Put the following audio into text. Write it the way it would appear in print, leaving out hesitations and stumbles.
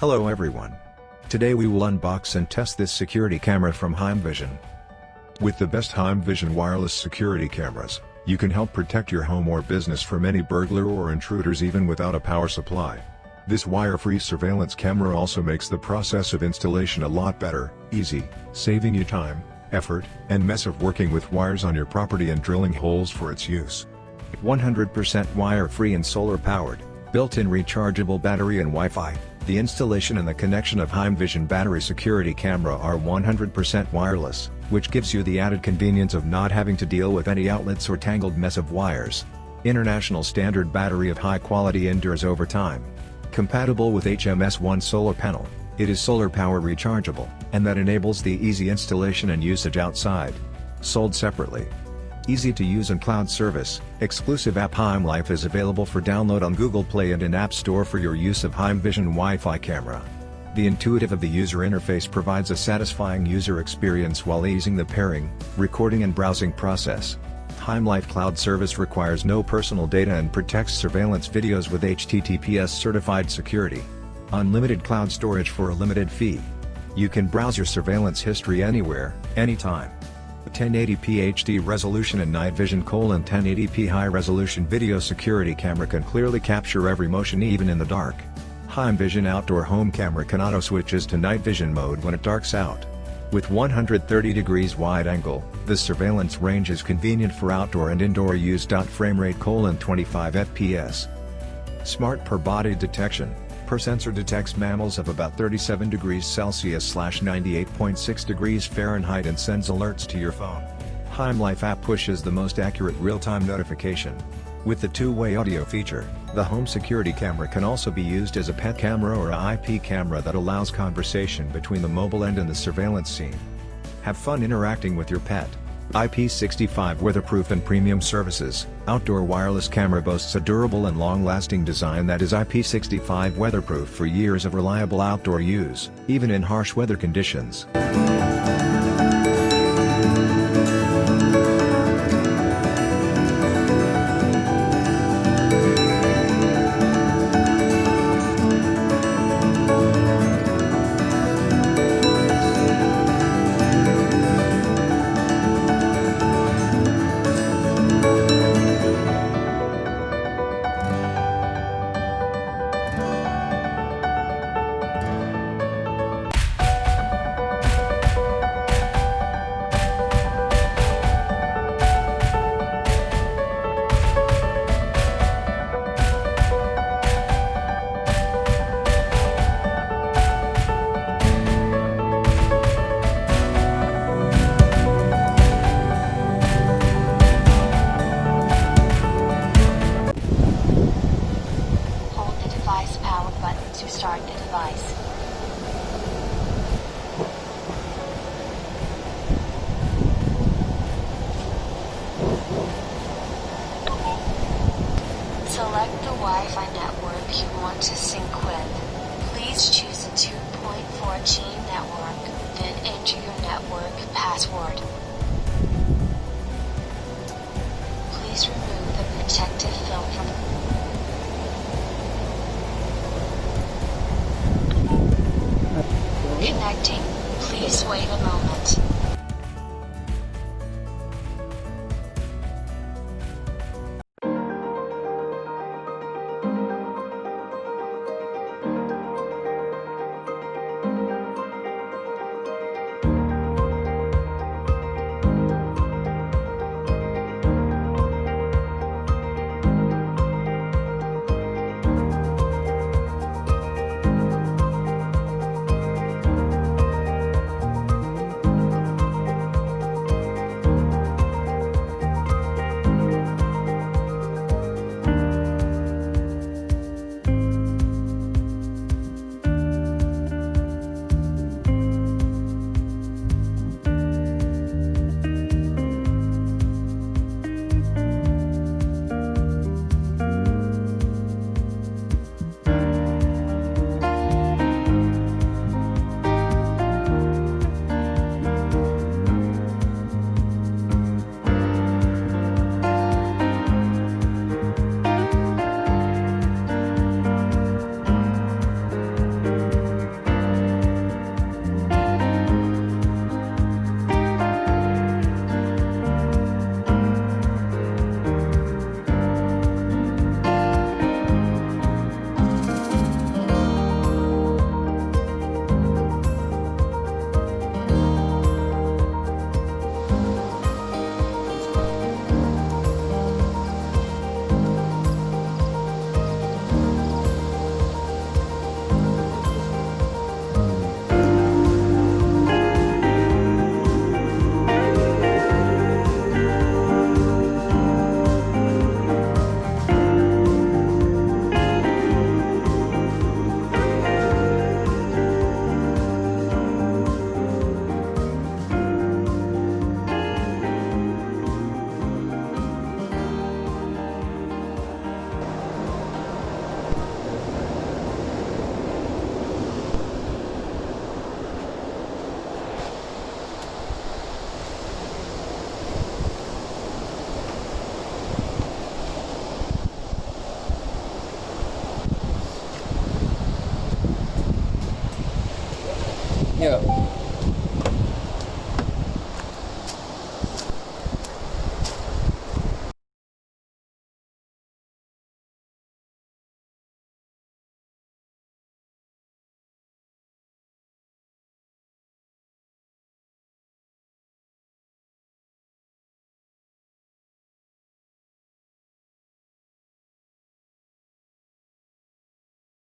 Hello everyone. Today we will unbox and test this security camera from HeimVision. With the best HeimVision wireless security cameras, you can help protect your home or business from any burglar or intruders even without a power supply. This wire-free surveillance camera also makes the process of installation a lot better, easy, saving you time, effort, and mess of working with wires on your property and drilling holes for its use. 100% wire-free and solar-powered, built-in rechargeable battery and Wi-Fi. The installation and the connection of HeimVision battery security camera are 100% wireless, which gives you the added convenience of not having to deal with any outlets or tangled mess of wires. International standard battery of high quality endures over time. Compatible with HMS1 solar panel, it is solar power rechargeable, and that enables the easy installation and usage outside. Sold separately. Easy to use and cloud service, exclusive app HeimLife is available for download on Google Play and in App Store for your use of HeimVision Wi-Fi camera. The intuitive of the user interface provides a satisfying user experience while easing the pairing, recording and browsing process. HeimLife cloud service requires no personal data and protects surveillance videos with HTTPS certified security. Unlimited cloud storage for a limited fee. You can browse your surveillance history anywhere, anytime. 1080p HD resolution and night vision: 1080p high-resolution video security camera can clearly capture every motion even in the dark. HeimVision outdoor home camera can auto switches to night vision mode when it darks out. With 130 degrees wide angle, the surveillance range is convenient for outdoor and indoor use. Frame rate: 25 fps. Smart per body detection. Per sensor detects mammals of about 37 degrees Celsius / 98.6 degrees Fahrenheit and sends alerts to your phone. HeimLife app pushes the most accurate real-time notification. With the two-way audio feature, the home security camera can also be used as a pet camera or a IP camera that allows conversation between the mobile end and the surveillance scene. Have fun interacting with your pet. IP65 weatherproof and premium services. Outdoor wireless camera boasts a durable and long-lasting design that is IP65 weatherproof for years of reliable outdoor use, even in harsh weather conditions. Power button to start the device. Select the Wi-Fi network you want to sync with. Please choose a 2.4G network, then enter your network password. Please remove the protective film from connecting. Please wait a moment. you.